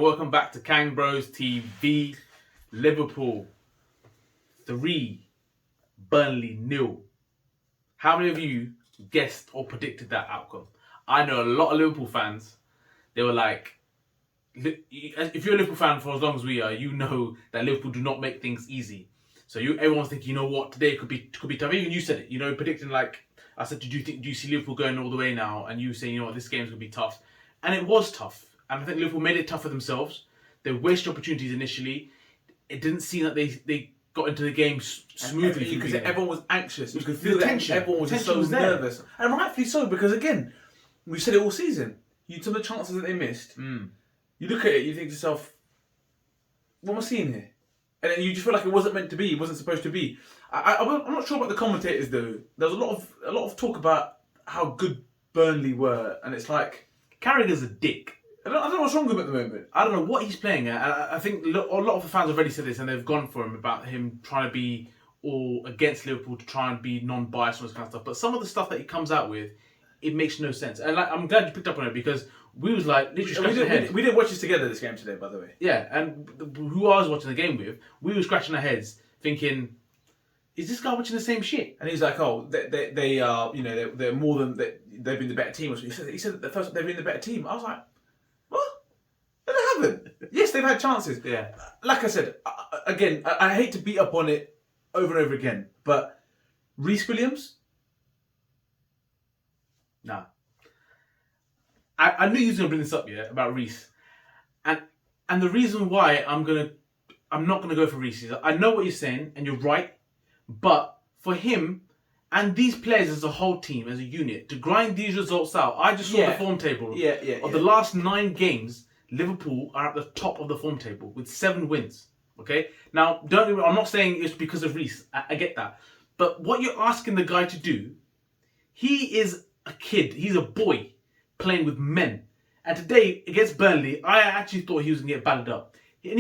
Welcome back to KangBrosTV. Liverpool 3, Burnley 0. How many of you guessed or predicted that outcome? I know a lot of Liverpool fans. They were like, if you're a Liverpool fan for as long as we are, you know that Liverpool do not make things easy. So everyone's thinking, you know what, today could be tough. Even you said it, predicting like I said, do you see Liverpool going all the way now? And you saying, you know what, this game's gonna be tough, and it was tough. And I think Liverpool made it tough for themselves. They wasted opportunities initially. It didn't seem that they got into the game smoothly because everyone was anxious. You could The feel that tension. everyone was just Tension so was there. nervous, and rightfully so. Because again, we said it all season. Some of the chances that they missed. You look at it, you think to yourself, "What am I seeing here?" And then you just feel like it wasn't meant to be. It wasn't supposed to be. I'm not sure about the commentators though. There was a lot of talk about how good Burnley were, and it's like Carragher's a dick. I don't know what's wrong with him at the moment. I don't know what he's playing at. I think a lot of the fans have already said this, and they've gone for him about him trying to be all against Liverpool, to try and be non-biased and all this kind of stuff. But some of the stuff that he comes out with, it makes no sense. And I'm glad you picked up on it, because we was like literally scratching our heads. We didn't watch this together, this game today, by the way. Yeah, and who I was watching the game with, we were scratching our heads thinking, is this guy watching the same shit? And he's like, oh, they are, they're more than they've been the better team. He said that first they've been the better team. I was like, what? No, they haven't. Yes, they've had chances. Yeah. Like I said, again, I hate to beat up on it over and over again, but Rhys Williams? Nah. I knew you was gonna bring this up, yeah, about Rhys, and the reason why I'm not gonna go for Rhys is I know what you're saying, and you're right, but for him and these players as a whole team, as a unit, to grind these results out, I just saw the form table of the last 9 games. Liverpool are at the top of the form table with 7 wins. Okay, now I'm not saying it's because of Rhys. I get that, but what you're asking the guy to do, he is a kid. He's a boy playing with men. And today against Burnley, I actually thought he was gonna get battered up. And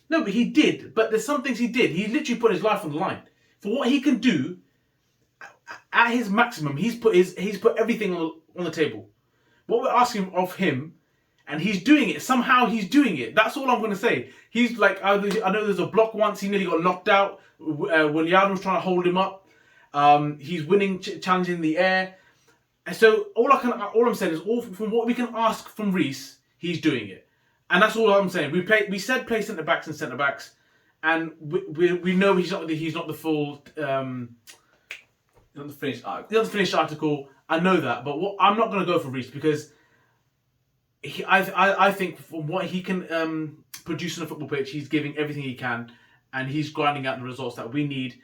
but he did. But there's some things he did. He literally put his life on the line for what he can do. At his maximum, he's put everything on the table. What we're asking of him, and he's doing it. Somehow he's doing it. That's all I'm going to say. He's like, I know there's a block once. He nearly got knocked out when Thiago was trying to hold him up. He's winning, challenging in the air. And so all I'm saying is, all from what we can ask from Rhys, he's doing it. And that's all I'm saying. We said play centre backs and centre backs, and we know he's not the full. Not the finished article. He doesn't finish the article. I know that, but I'm not going to go for Rhys, because I think from what he can produce on a football pitch, he's giving everything he can, and he's grinding out the results that we need,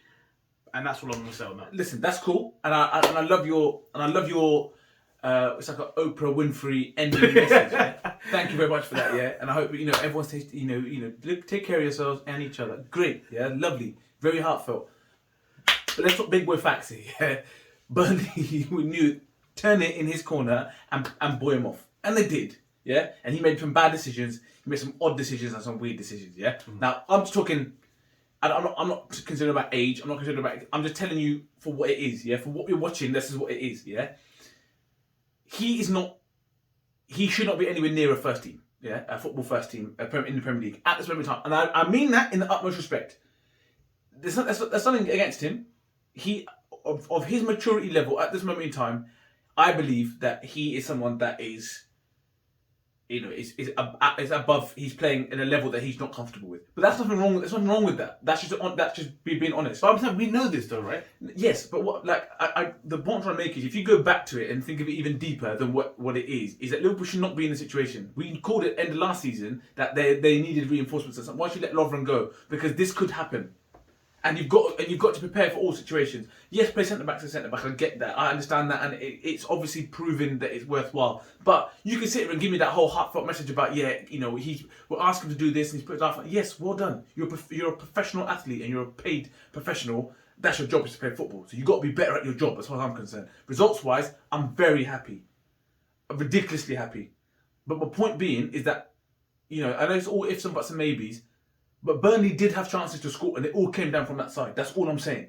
and that's what I'm going to say on that. Listen, that's cool, and I love your it's like an Oprah Winfrey ending message. Yeah? Thank you very much for that. Yeah, and I hope everyone stays. Take care of yourselves and each other. Great. Yeah, lovely. Very heartfelt. But let's talk big boy facts here. Yeah? Burnley, we knew, turn it in his corner and buoy him off, and they did. Yeah, and he made some bad decisions. He made some odd decisions and some weird decisions. Yeah. Mm-hmm. Now I'm just talking. I'm not considering about age. I'm just telling you for what it is. Yeah, for what we're watching, this is what it is. Yeah. He should not be anywhere near a first team. Yeah, a football first team in the Premier League at this moment in time, and I mean that in the utmost respect. There's nothing against him. Of his maturity level at this moment in time, I believe that he is someone that is above. He's playing in a level that he's not comfortable with. But that's nothing wrong. There's nothing wrong with that. That's just being honest. But I'm saying we know this though, right? Yes, but the point I'm trying to make is, if you go back to it and think of it even deeper than what it is that Liverpool should not be in the situation. We called it end of last season that they needed reinforcements and something. Why should you let Lovren go? Because this could happen. And you've got to prepare for all situations. Yes, play centre back to centre back. I get that. I understand that, and it's obviously proven that it's worthwhile. But you can sit here and give me that whole heartfelt message about we'll ask him to do this, and he's put it off. Yes, well done. You're a professional athlete, and you're a paid professional. That's your job, is to play football. So you've got to be better at your job, as far as I'm concerned. Results wise, I'm very happy. I'm ridiculously happy. But my point being is that, I know it's all ifs and buts and maybes. But Burnley did have chances to score, and it all came down from that side. That's all I'm saying.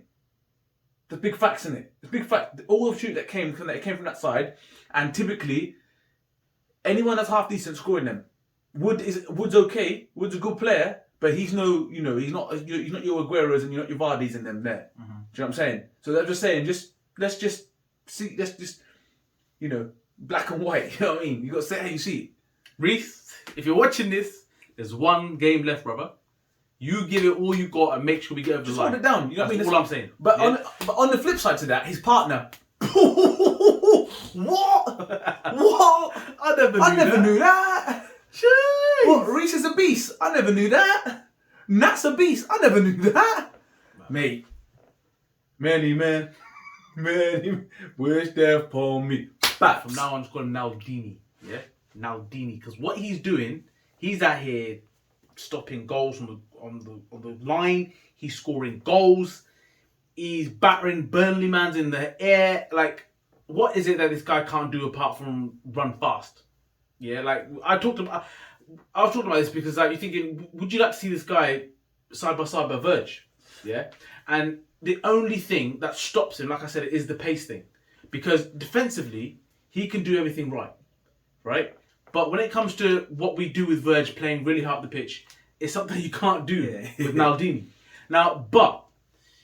There's big facts in it. There's big fact. All the shoot that came from that side, and typically, anyone that's half decent scoring them. Wood's okay. Wood's a good player, but he's no, he's not your Aguero's and you're not your Vardy's in them there. Do you know what I'm saying? So they're just saying, let's just see, black and white. You know what I mean? You got to say how you see it. Rhys, if you're watching this, there's one game left, brother. You give it all you got and make sure we get over the line. Hold it down. You know what I mean? That's all I'm saying. But on the flip side to that, his partner. What? I never knew that. Jeez. What? Rhys is a beast. I never knew that. Nat's a beast. I never knew that. Mate. Many wish death upon me. But from now on, just call him Naldini. Yeah? Naldini. Because what he's doing, he's out here stopping goals on the line. He's scoring goals. He's battering Burnley mans in the air. Like, what is it that this guy can't do apart from run fast? Yeah, like I was talking about this because like you're thinking, would you like to see this guy side by side by Verge? Yeah, and the only thing that stops him, like I said, is the pace thing, because defensively he can do everything right. But when it comes to what we do with Verge playing really hard up the pitch, it's something you can't do with Naldini. Now, but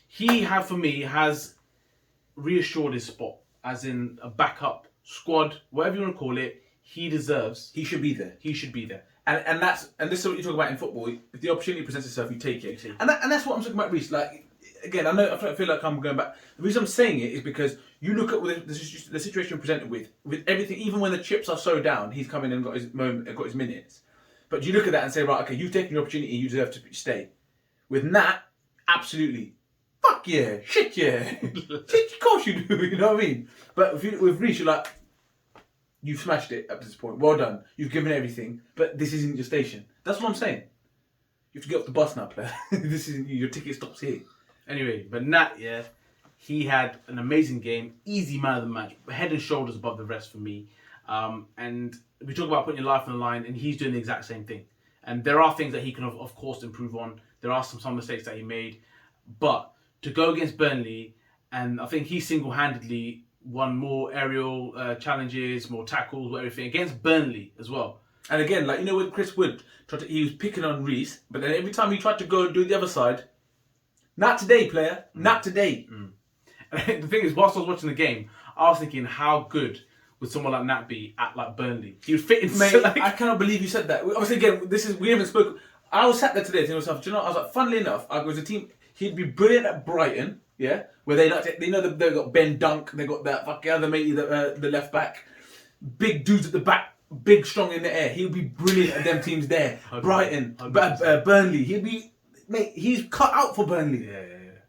he has reassured his spot as in a backup squad, whatever you want to call it. He should be there. And this is what you talk about in football. If the opportunity presents itself, you take it. And that's what I'm talking about, Rhys. Like, again, I feel like I'm going back. The reason I'm saying it is because you look at the situation presented with everything. Even when the chips are so down, he's come in and got his moment, got his minutes. But you look at that and say, right, okay, you've taken your opportunity, you deserve to stay. With Nat, absolutely. Fuck yeah, shit yeah. Of course you do, you know what I mean? But with Rhys, you're like, you've smashed it up to this point. Well done. You've given everything, but this isn't your station. That's what I'm saying. You have to get off the bus now, player. This isn't your ticket stops here. Anyway, but Nat, yeah, he had an amazing game, easy man of the match, head and shoulders above the rest for me. And we talk about putting your life on the line, and he's doing the exact same thing. And there are things that he can, of course, improve on. There are some mistakes that he made, but to go against Burnley, and I think he single-handedly won more aerial challenges, more tackles, everything against Burnley as well. And again, like with Chris Wood, he was picking on Rhys, but then every time he tried to go and do the other side, not today, player, not today. And the thing is, whilst I was watching the game, I was thinking, how good would someone like Nat be at like Burnley? He was fitting. Mate, I cannot believe you said that. Obviously, again, we haven't spoken. I was sat there today thinking to myself, do you know? I was like, funnily enough, I was a team. He'd be brilliant at Brighton. Yeah, where they've got Ben Dunk, they got that fucking other matey, the left back, big dudes at the back, big strong in the air. He'll be brilliant at them teams there. Brighton, Burnley. He's cut out for Burnley. Yeah.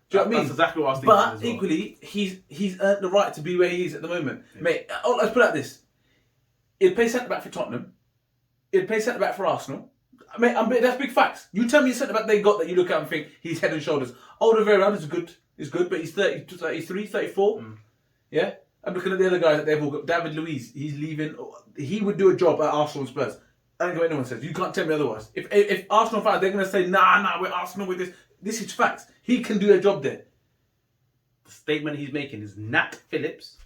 Do you know what I mean? That's exactly what I was thinking. But equally, he's earned the right to be where he is at the moment, mate. Let's put it like this: he'd play centre back for Tottenham. He'd play centre back for Arsenal. Mate, that's big facts. You tell me a centre back they got that you look at and think he's head and shoulders. Alderweireld is good. He's good, but he's 30, 33, 34. Yeah? I'm looking at the other guys that they've all got. David Luiz, he's leaving. He would do a job at Arsenal and Spurs. I don't care what anyone says. You can't tell me otherwise. If Arsenal fans, they're going to say, nah, we're Arsenal with this. This is facts. He can do a job there. The statement he's making is Nat Phillips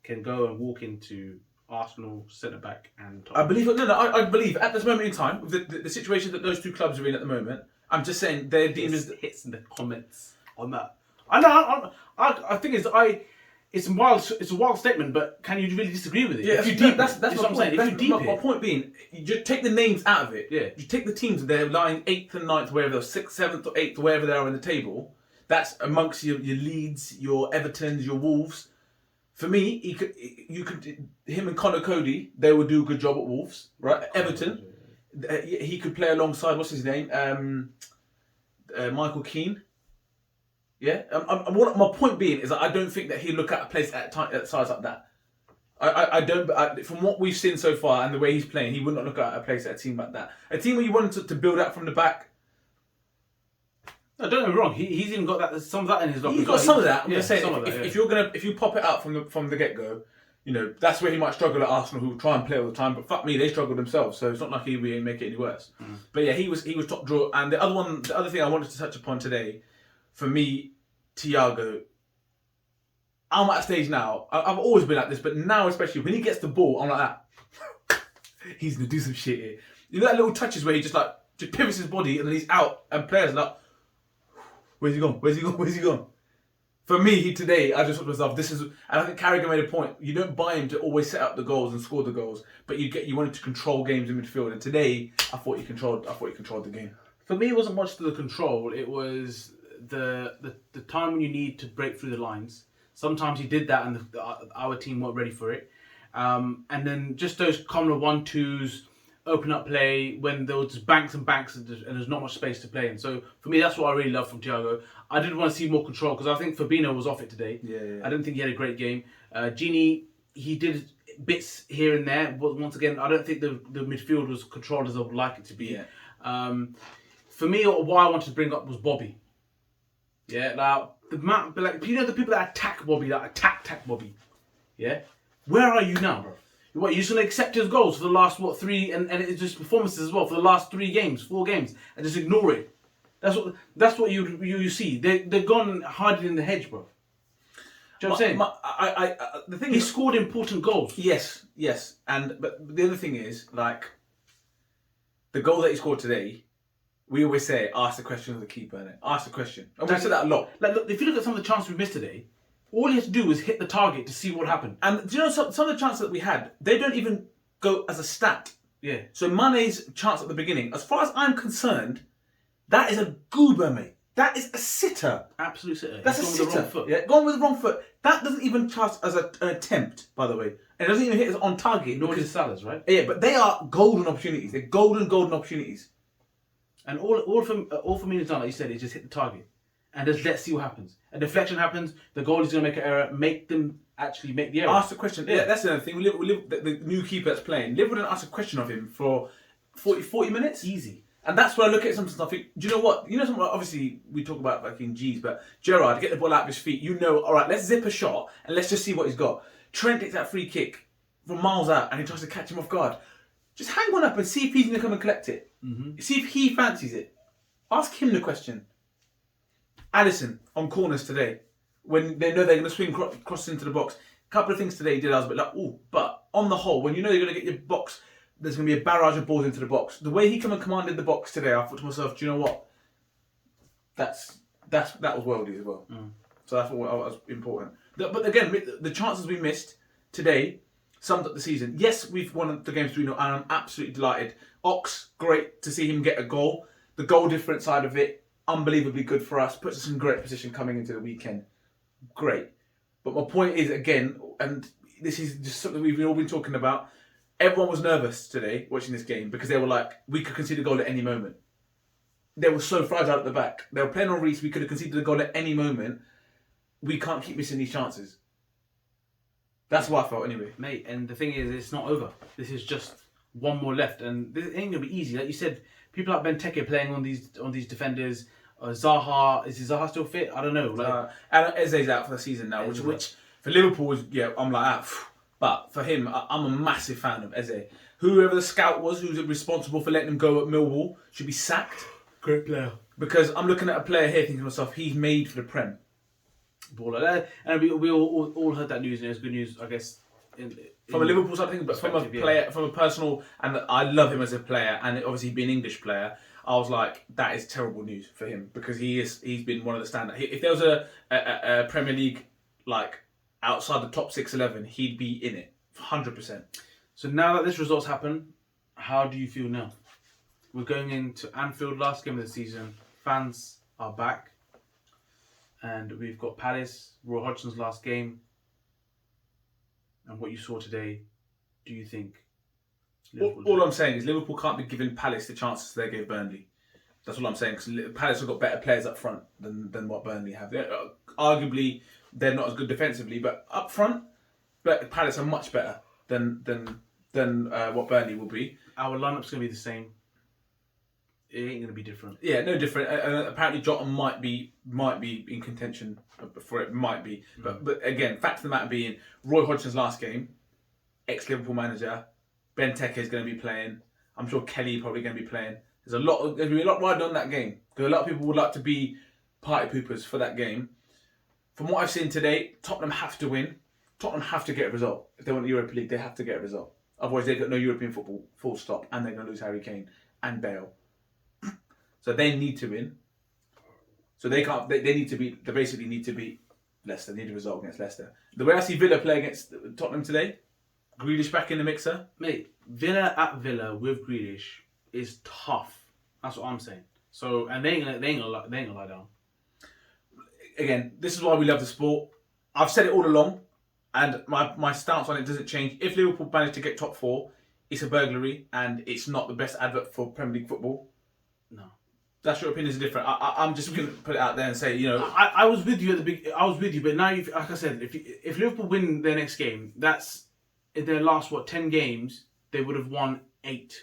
can go and walk into Arsenal centre-back and Tottenham. I believe at this moment in time, with the situation that those two clubs are in at the moment, I'm just saying they're deemed as hits in the comments on that. I think it's a wild statement, but can you really disagree with it? Yeah, if you deep, that's what I'm saying. If you deep my point being, you just take the names out of it. Yeah, you take the teams they're lying 8th and 9th, wherever they're 6th, 7th, or 8th, wherever they are in the table. That's amongst your Leeds, your Evertons, your Wolves. For me, him and Connor Cody, they would do a good job at Wolves, right? Everton, he could play alongside, what's his name? Michael Keane. Yeah? My point being is that I don't think that he'd look at a place at size like that. I don't, from what we've seen so far and the way he's playing, he would not look at a place at a team like that. A team where you wanted to build up from the back. No, don't get me wrong. He's even got that. Some of that in his locker. He's got some of that. I'm just saying, if you pop it out from the get go, that's where he might struggle at Arsenal, who try and play all the time. But fuck me, they struggle themselves. So it's not like he'll make it any worse. But yeah, he was top draw. And the other thing I wanted to touch upon today, for me, Thiago. I'm at a stage now. I've always been like this, but now especially when he gets the ball, I'm like that. he's gonna do some shit here. You know that little touches where he just pivots his body and then he's out and players are like, where's he gone? Where's he gone? Where's he gone? For me, today, I just thought to myself, this is, and I think Carragher made a point. You don't buy him to always set up the goals and score the goals, but you wanted to control games in midfield. And today, I thought you controlled the game. For me, it wasn't much to the control. It was the time when you need to break through the lines. Sometimes he did that, and our team weren't ready for it. And then just those common 1-2s, open up play when there was just banks and banks and there's not much space to play in. So for me, that's what I really love from Thiago. I did want to see more control because I think Fabinho was off it today. Yeah. I didn't think he had a great game. Gini, he did bits here and there, but once again, I don't think the midfield was controlled as I would like it to be. Yeah. For me, what I wanted to bring up was Bobby. Yeah, now the the people that attack Bobby, that attack Bobby. Yeah, where are you now, bro? What, you're just going to accept his goals for the last, 3, and it's just performances as well, for the last 4 games, and just ignore it? That's what you see. They're gone hiding in the hedge, bro. Do you know what I'm saying? The thing he is, scored important goals. Yes, but the other thing is, the goal that he scored today, we always say, ask the question of the keeper, innit? Ask the question. And we said that a lot. Look, if you look at some of the chances we missed today, all you have to do is hit the target to see what happened. And do you know some of the chances that we had, they don't even go as a stat. Yeah. So Mane's chance at the beginning, as far as I'm concerned, that is a goober, mate. That is a sitter. Absolute sitter. That's a sitter. With the wrong foot. Yeah, gone with the wrong foot. That doesn't even count as an attempt, by the way. And it doesn't even hit us on target. Nor does Salah's, right? Yeah, but they are golden opportunities. They're golden opportunities. And all for me is done, like you said, is just hit the target. And just let's see what happens. A deflection happens, the goalie's going to make an error, make them actually make the error. Ask the question. Yeah, that's the other thing. The new keeper that's playing, Liverpool didn't ask a question of him for 40 minutes. Easy. And that's where I look at something and I think, do you know what? Obviously, we talk about fucking G's, but Gerrard, get the ball out of his feet. All right, let's zip a shot and let's just see what he's got. Trent takes that free kick from miles out and he tries to catch him off guard. Just hang one up and see if he's going to come and collect it. Mm-hmm. See if he fancies it. Ask him the question. Alisson on corners today, when they know they're going to swing cross into the box. A couple of things today he did, I was a bit like, oh, but on the whole, when you know you're going to get your box, there's going to be a barrage of balls into the box. The way he come and commanded the box today, I thought to myself, do you know what? That was worldly as well. Mm. So that's what was important. But again, the chances we missed today summed up the season. Yes, we've won the game 3-0 and I'm absolutely delighted. Ox, great to see him get a goal. The goal difference side of it, unbelievably good for us. Puts us in great position coming into the weekend. Great. But my point is, again, and this is just something we've all been talking about, everyone was nervous today watching this game because they were like, we could concede a goal at any moment. They were so fragile at the back. They were playing on Rhys, we could have conceded a goal at any moment. We can't keep missing these chances. That's what I felt anyway. Mate, and the thing is, it's not over. This is just one more left, and this ain't going to be easy. Like you said, people like Benteke playing on these defenders. Zaha, is Zaha still fit? I don't know. And Eze's out for the season now, which for Liverpool is, I'm like, but for him, I'm a massive fan of Eze. Whoever the scout was who's responsible for letting him go at Millwall should be sacked. Great player. Because I'm looking at a player here thinking to myself, he's made for the Prem. Baller. And we all heard that news, and it was good news, I guess. From a Liverpool side of things, but from a player, from a personal, and I love him as a player, and obviously being an English player, I was like, that is terrible news for him because he's been one of the standout. If there was a Premier League outside the top 6-11, he'd be in it 100%. So now that this result's happened, how do you feel now? We're going into Anfield, last game of the season. Fans are back, and we've got Palace, Roy Hodgson's last game. And what you saw today, do you think? All I'm saying is Liverpool can't be giving Palace the chances they gave Burnley. That's all I'm saying, because Palace have got better players up front than what Burnley have. Arguably, they're not as good defensively, but up front, Palace are much better than what Burnley will be. Our lineup's going to be the same. It ain't going to be different. Yeah, no different. Apparently, Jota might be in contention for it. Might be, but again, fact of the matter being, Roy Hodgson's last game, ex-Liverpool manager, Benteke is going to be playing. I'm sure Kelly probably going to be playing. There's going to be a lot riding on that game because a lot of people would like to be party poopers for that game. From what I've seen today, Tottenham have to win. Tottenham have to get a result if they want the Europa League. They have to get a result. Otherwise, they've got no European football, full stop, and they're going to lose Harry Kane and Bale. So they need to win. So they can't. They need to beat. They basically need to beat Leicester. They need a result against Leicester. The way I see Villa play against Tottenham today, Grealish back in the mixer. Mate, Villa at Villa with Grealish is tough. That's what I'm saying. So, and they ain't gonna lie down. Again, this is why we love the sport. I've said it all along, and my stance on it doesn't change. If Liverpool manage to get top 4, it's a burglary, and it's not the best advert for Premier League football. No. That's your opinions are different. I'm just going to put it out there and say, you know, I was with you at the big. I was with you, but now, like I said, if Liverpool win their next game, that's in their last 10 games, they would have won 8.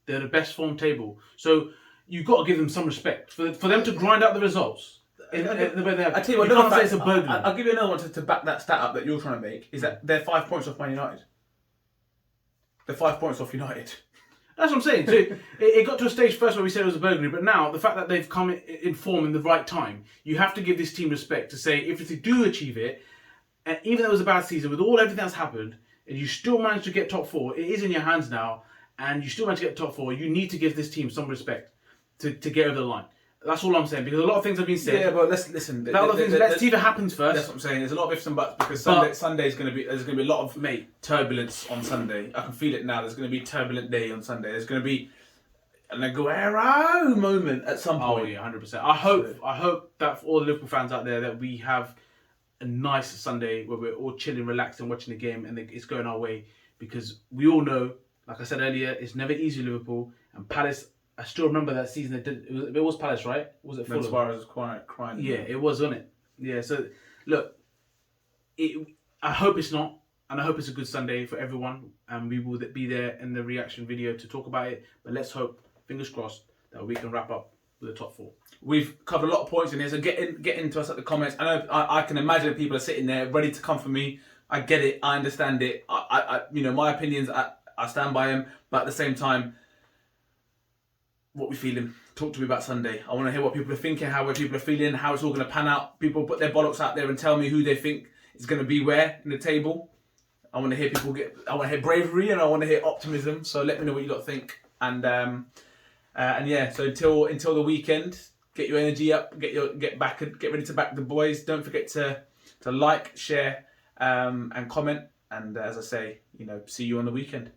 They're the best form table, so you've got to give them some respect for them to grind out the results. I tell you what, can't say it's a burglary. I'll give you another one to back that stat up that you're trying to make. Is that they're 5 points off Man United. They're 5 points off United. That's what I'm saying. So it got to a stage first where we said it was a burglary, but now the fact that they've come in form in the right time, you have to give this team respect to say if they do achieve it, and even though it was a bad season, with everything that's happened, and you still managed to get top 4, it is in your hands now, and you still managed to get top 4, you need to give this team some respect to get over the line. That's all I'm saying, because a lot of things have been said. Yeah, but let's listen. Let's see if it happens first. That's what I'm saying. There's a lot of ifs and buts because Sunday's going to be. There's going to be a lot of turbulence on Sunday. I can feel it now. There's going to be a turbulent day on Sunday. There's going to be an Aguero moment at some point. Oh yeah, 100%. I hope that for all the Liverpool fans out there that we have a nice Sunday where we're all chilling, relaxed, and watching the game, and it's going our way, because we all know, like I said earlier, it's never easy. Liverpool and Palace. I still remember that season. It was Palace, right? Was it Fulham? Suarez was crying. Yeah, it was, wasn't it? Yeah. So look, I hope it's not, and I hope it's a good Sunday for everyone, and we will be there in the reaction video to talk about it. But let's hope, fingers crossed, that we can wrap up with the top 4. We've covered a lot of points in here, so get into us at the comments. I know I can imagine people are sitting there ready to come for me. I get it. I understand it. I my opinions. I stand by them, but at the same time, what we feeling? Talk to me about Sunday. I want to hear what people are thinking, how people are feeling, how it's all going to pan out. People put their bollocks out there and tell me who they think is going to be where in the table. I want to hear I want to hear bravery and I want to hear optimism. So let me know what you lot think. And yeah, so until the weekend, get your energy up, get ready to back the boys. Don't forget to like, share, and comment. And as I say, see you on the weekend.